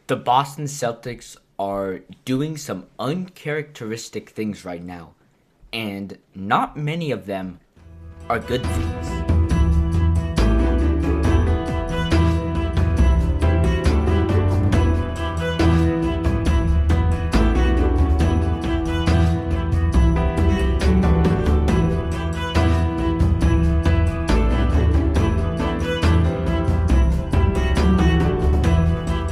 The Boston Celtics are doing some uncharacteristic things right now, and not many of them are good things.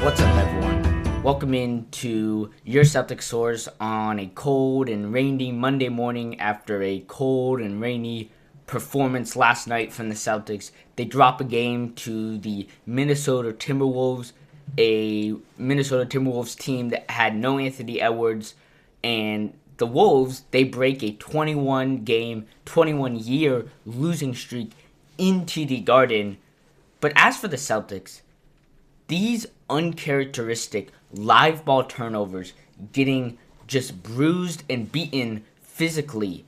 What's up, everyone? Welcome into Your Celtics Source on a cold and rainy Monday morning after a cold and rainy performance last night from the Celtics. They drop a game to the Minnesota Timberwolves, a Minnesota Timberwolves team that had no Anthony Edwards, and the Wolves, they break a 21-year losing streak into the Garden. But as for the Celtics, these uncharacteristic live ball turnovers, getting just bruised and beaten physically.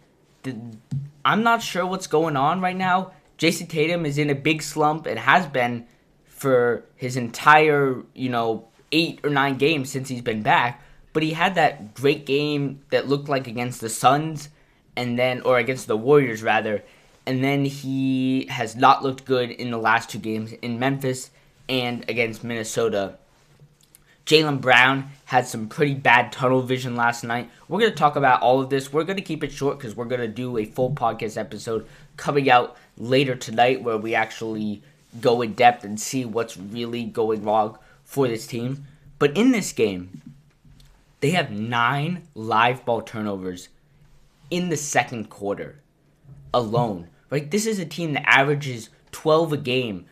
I'm not sure what's going on right now. Jayson Tatum is in a big slump and has been for his entire, 8 or 9 games since he's been back. But he had that great game that looked like against the Suns or against the Warriors rather. And then he has not looked good in the last 2 games in Memphis and against Minnesota. Jaylen Brown had some pretty bad tunnel vision last night. We're going to talk about all of this. We're going to keep it short because we're going to do a full podcast episode coming out later tonight where we actually go in depth and see what's really going wrong for this team. But in this game, they have 9 live ball turnovers in the second quarter alone. Right? This is a team that averages 12 a game.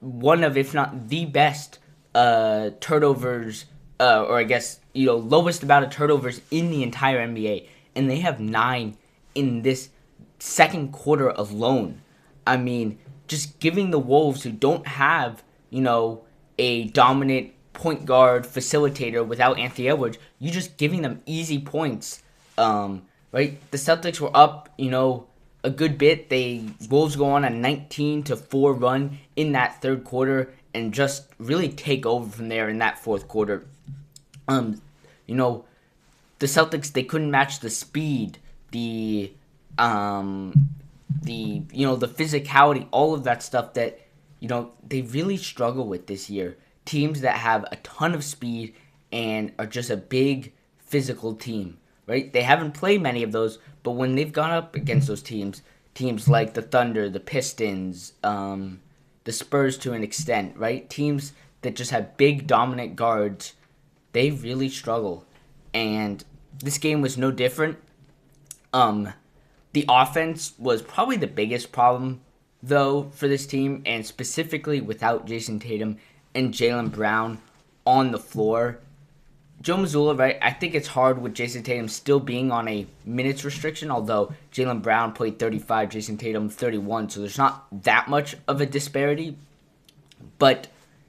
One of, if not the best turnovers, lowest amount of turnovers in the entire NBA. And they have 9 in this second quarter alone. I mean, just giving the Wolves, who don't have, a dominant point guard facilitator without Anthony Edwards, you just giving them easy points. Right? The Celtics were up, a good bit. Wolves go on a 19-4 run in that third quarter and just really take over from there in that fourth quarter. The Celtics, they couldn't match the speed, the physicality, all of that stuff that, they really struggle with this year. Teams that have a ton of speed and are just a big physical team. Right? They haven't played many of those, but when they've gone up against those teams like the Thunder, the Pistons, the Spurs to an extent, right? Teams that just have big, dominant guards, they really struggle. And this game was no different. The offense was probably the biggest problem, though, for this team, and specifically without Jayson Tatum and Jaylen Brown on the floor. Joe Mazzulla, right? I think it's hard with Jayson Tatum still being on a minutes restriction, although Jaylen Brown played 35, Jayson Tatum 31, so there's not that much of a disparity. But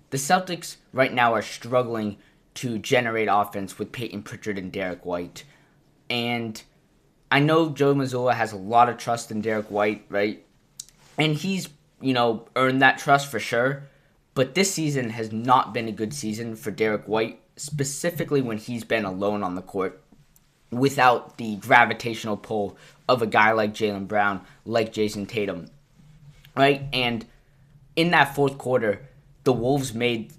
the Celtics right now are struggling to generate offense with Peyton Pritchard and Derek White. And I know Joe Mazzulla has a lot of trust in Derek White, right? And he's, earned that trust for sure. But this season has not been a good season for Derek White, specifically when he's been alone on the court without the gravitational pull of a guy like Jaylen Brown, like Jayson Tatum, right? And in that fourth quarter, the Wolves made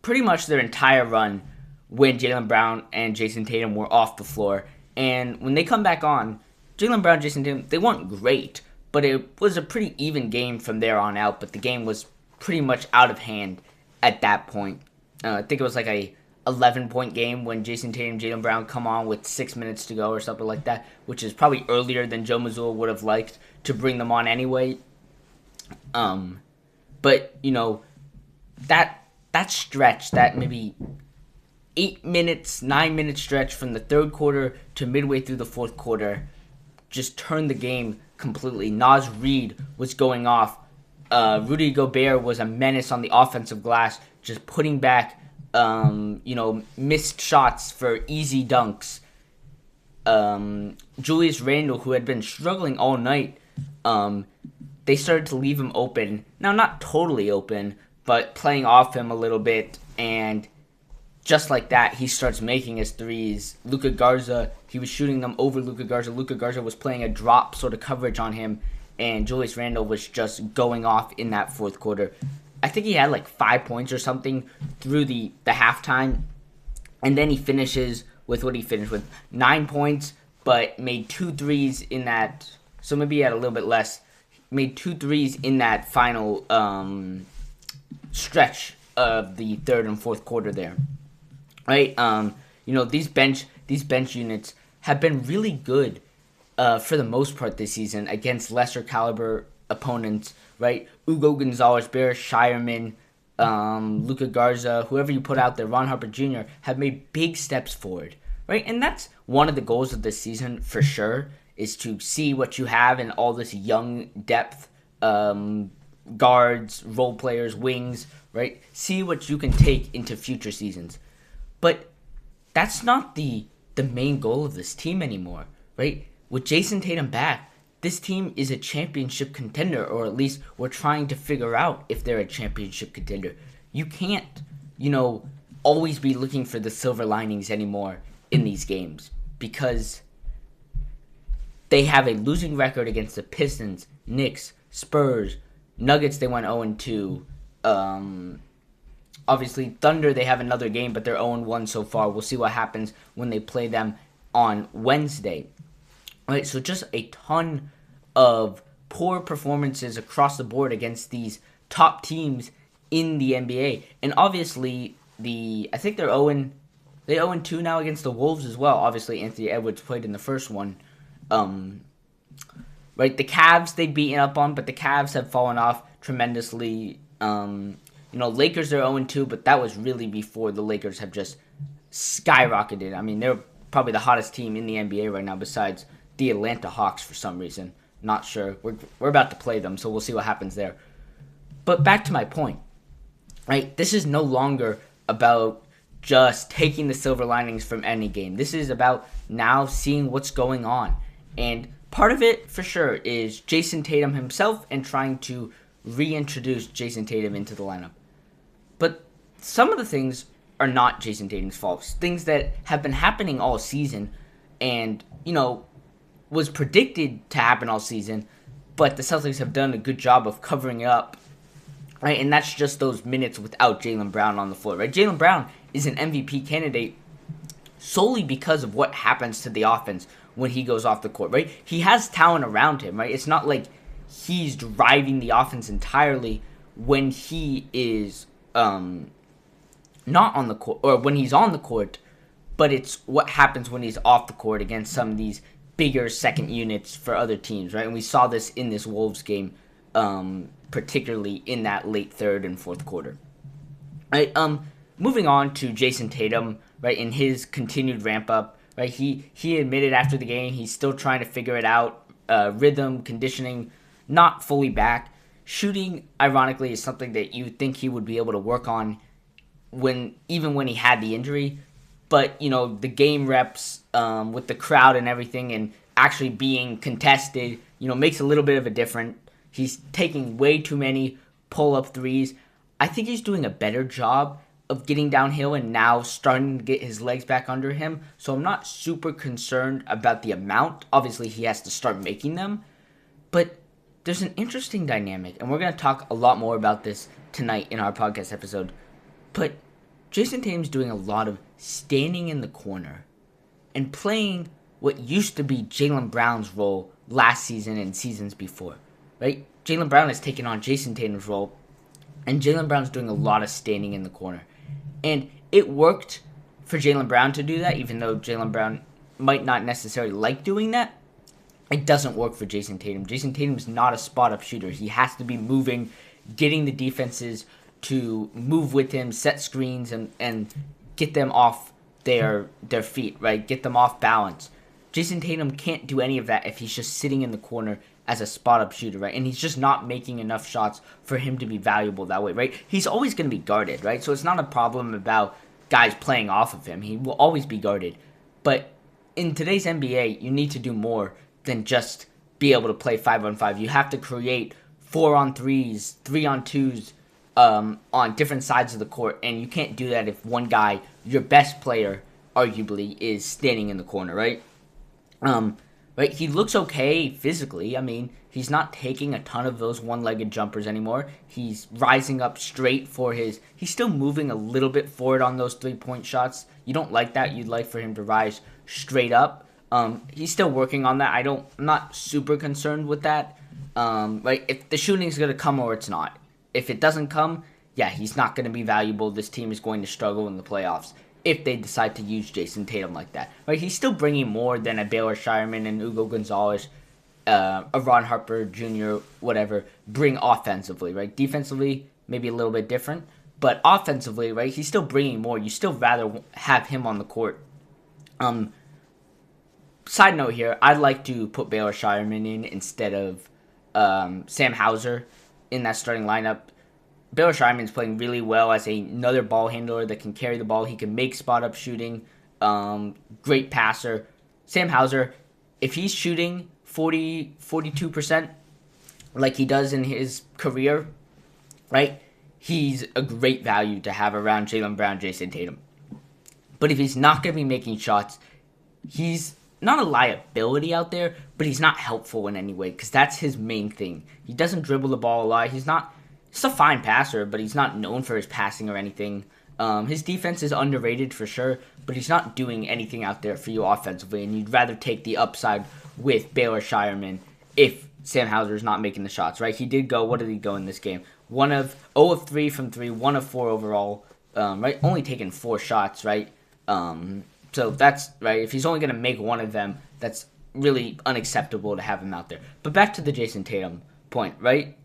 pretty much their entire run when Jaylen Brown and Jayson Tatum were off the floor. And when they come back on, Jaylen Brown and Jayson Tatum, they weren't great, but it was a pretty even game from there on out. But the game was pretty much out of hand at that point. I think it was like a 11-point game when Jayson Tatum and Jaylen Brown come on with 6 minutes to go or something like that, which is probably earlier than Joe Mazzulla would have liked to bring them on anyway. But, that stretch, that maybe 9-minute stretch from the third quarter to midway through the fourth quarter just turned the game completely. Reid was going off. Rudy Gobert was a menace on the offensive glass, just putting back missed shots for easy dunks. Julius Randle, who had been struggling all night, they started to leave him open. Now, not totally open, but playing off him a little bit. And just like that, he starts making his threes. Luka Garza, he was shooting them over Luka Garza. Luka Garza was playing a drop sort of coverage on him, and Julius Randle was just going off in that fourth quarter. I think he had like 5 points or something through the halftime, and then he finishes with what he finished with, 9 points, but made 2 threes in that, so maybe he had a little bit less, made 2 threes in that final stretch of the third and fourth quarter there. Right, these bench units have been really good for the most part this season against lesser caliber opponents. Right, Ugo Gonzalez, Barris Shireman, Luka Garza, whoever you put out there, Ron Harper Jr. have made big steps forward. Right, and that's one of the goals of this season for sure, is to see what you have in all this young depth, guards, role players, wings. Right, see what you can take into future seasons. But that's not the main goal of this team anymore, right? With Jayson Tatum back, this team is a championship contender, or at least we're trying to figure out if they're a championship contender. You can't, always be looking for the silver linings anymore in these games, because they have a losing record against the Pistons, Knicks, Spurs, Nuggets. They went 0-2. Obviously, Thunder, they have another game, but they're 0-1 so far. We'll see what happens when they play them on Wednesday. All right, so just a ton of poor performances across the board against these top teams in the NBA. And obviously, I think they're 0-2 now against the Wolves as well. Obviously, Anthony Edwards played in the first one. Right, the Cavs they've beaten up on, but the Cavs have fallen off tremendously. Lakers are 0-2, but that was really before the Lakers have just skyrocketed. I mean, they're probably the hottest team in the NBA right now, besides the Atlanta Hawks for some reason. Not sure. We're about to play them, so we'll see what happens there. But back to my point, right? This is no longer about just taking the silver linings from any game. This is about now seeing what's going on. And part of it, for sure, is Jayson Tatum himself and trying to reintroduce Jayson Tatum into the lineup. But some of the things are not Jayson Tatum's fault. Things that have been happening all season and, was predicted to happen all season, but the Celtics have done a good job of covering it up, right? And that's just those minutes without Jaylen Brown on the floor, right? Jaylen Brown is an MVP candidate solely because of what happens to the offense when he goes off the court, right? He has talent around him, right? It's not like he's driving the offense entirely when he is not on the court, or when he's on the court, but it's what happens when he's off the court against some of these bigger second units for other teams, right? And we saw this in this Wolves game, particularly in that late third and fourth quarter. Right, moving on to Jayson Tatum, right, in his continued ramp up, right? He admitted after the game he's still trying to figure it out. Rhythm, conditioning, not fully back. Shooting, ironically, is something that you think he would be able to work on even when he had the injury. But, the game reps with the crowd and everything and actually being contested, makes a little bit of a difference. He's taking way too many pull-up threes. I think he's doing a better job of getting downhill and now starting to get his legs back under him. So I'm not super concerned about the amount. Obviously, he has to start making them. But there's an interesting dynamic, and we're going to talk a lot more about this tonight in our podcast episode. But Jayson Tatum's doing a lot of standing in the corner and playing what used to be Jaylen Brown's role last season and seasons before, right? Jaylen Brown has taken on Jayson Tatum's role, and Jaylen Brown's doing a lot of standing in the corner. And it worked for Jaylen Brown to do that, even though Jaylen Brown might not necessarily like doing that. It doesn't work for Jayson Tatum. Jayson Tatum's not a spot-up shooter. He has to be moving, getting the defenses to move with him, set screens, and get them off their feet, right? Get them off balance. Jayson Tatum can't do any of that if he's just sitting in the corner as a spot-up shooter, right? And he's just not making enough shots for him to be valuable that way, right? He's always going to be guarded, right? So it's not a problem about guys playing off of him. He will always be guarded. But in today's NBA, you need to do more than just be able to play 5-on-5. You have to create 4-on-3s, 3-on-2s on different sides of the court, and you can't do that if one guy your best player, arguably, is standing in the corner, right? Right, he looks okay physically. I mean, he's not taking a ton of those one-legged jumpers anymore. He's rising up straight for his... He's still moving a little bit forward on those three-point shots. You don't like that. You'd like for him to rise straight up. He's still working on that. I'm not super concerned with that. Right, if the shooting's going to come or it's not. If it doesn't come, yeah, he's not going to be valuable. This team is going to struggle in the playoffs if they decide to use Jayson Tatum like that. Right, he's still bringing more than a Baylor Shireman and Ugo Gonzalez, a Ron Harper Jr., whatever, bring offensively, right? Defensively, maybe a little bit different, but offensively, right, he's still bringing more. You still rather have him on the court. Side note here, I'd like to put Baylor Shireman in instead of Sam Hauser in that starting lineup. Baylor Shireman's playing really well as another ball handler that can carry the ball. He can make spot-up shooting. Great passer. Sam Hauser, if he's shooting 42% like he does in his career, right, he's a great value to have around Jaylen Brown, Jayson Tatum. But if he's not going to be making shots, he's not a liability out there, but he's not helpful in any way because that's his main thing. He doesn't dribble the ball a lot. He's a fine passer, but he's not known for his passing or anything. His defense is underrated for sure, but he's not doing anything out there for you offensively, and you'd rather take the upside with Baylor Shireman if Sam Hauser is not making the shots, right? He did go, what did he go in this game? 0 of 3 from 3, 1 of 4 overall, right? Only taking 4 shots, right? So that's, right, if he's only going to make one of them, that's really unacceptable to have him out there. But back to the Jayson Tatum point, right?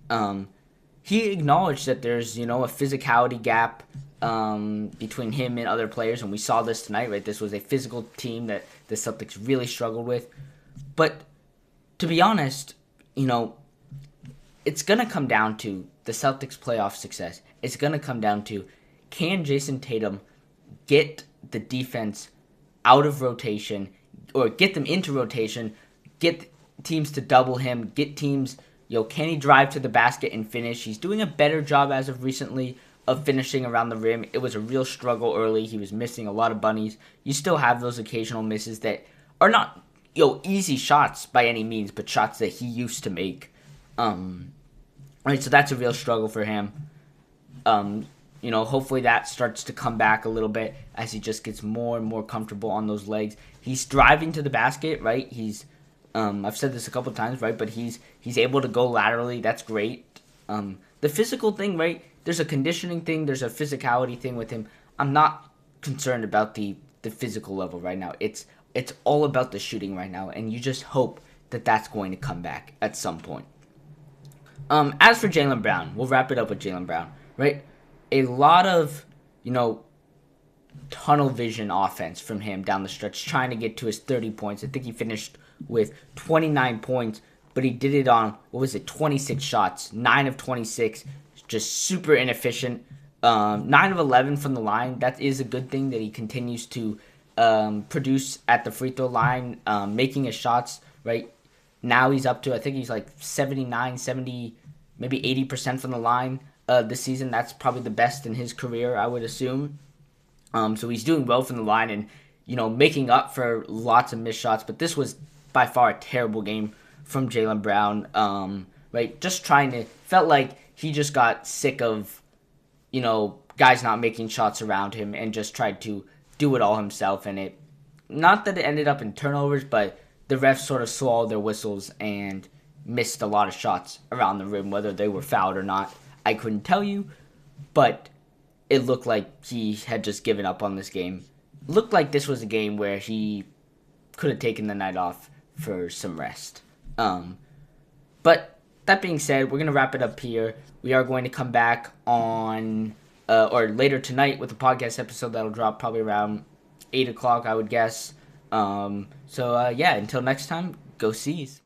He acknowledged that there's, a physicality gap between him and other players, and we saw this tonight, right? This was a physical team that the Celtics really struggled with. But to be honest, it's going to come down to the Celtics' playoff success. It's going to come down to, can Jayson Tatum get the defense out of rotation or get them into rotation, get teams to double him, get teams... can he drive to the basket and finish? He's doing a better job as of recently of finishing around the rim. It was a real struggle early. He was missing a lot of bunnies. You still have those occasional misses that are not, easy shots by any means, but shots that he used to make. Right, so that's a real struggle for him. Hopefully that starts to come back a little bit as he just gets more and more comfortable on those legs. He's driving to the basket, right? I've said this a couple times, right? But he's able to go laterally. That's great. The physical thing, right? There's a conditioning thing. There's a physicality thing with him. I'm not concerned about the physical level right now. It's all about the shooting right now, and you just hope that that's going to come back at some point. As for Jaylen Brown, we'll wrap it up with Jaylen Brown, right? A lot of, tunnel vision offense from him down the stretch, trying to get to his 30 points. I think he finished with 29 points, but he did it on, 26 shots, 9 of 26, just super inefficient. 9 of 11 from the line. That is a good thing that he continues to produce at the free throw line, making his shots, right? Now he's up to, I think he's like 79, 70, maybe 80% from the line this season. That's probably the best in his career, I would assume. So he's doing well from the line and, making up for lots of missed shots. But this was by far a terrible game from Jaylen Brown. Right? Just felt like he just got sick of, guys not making shots around him and just tried to do it all himself. And not that it ended up in turnovers, but the refs sort of swallowed their whistles and missed a lot of shots around the rim, whether they were fouled or not. I couldn't tell you, but it looked like he had just given up on this game. Looked like this was a game where he could have taken the night off for some rest. But that being said, we're going to wrap it up here. We are going to come back on, or later tonight with a podcast episode that'll drop probably around 8 o'clock, I would guess. Until next time, go C's.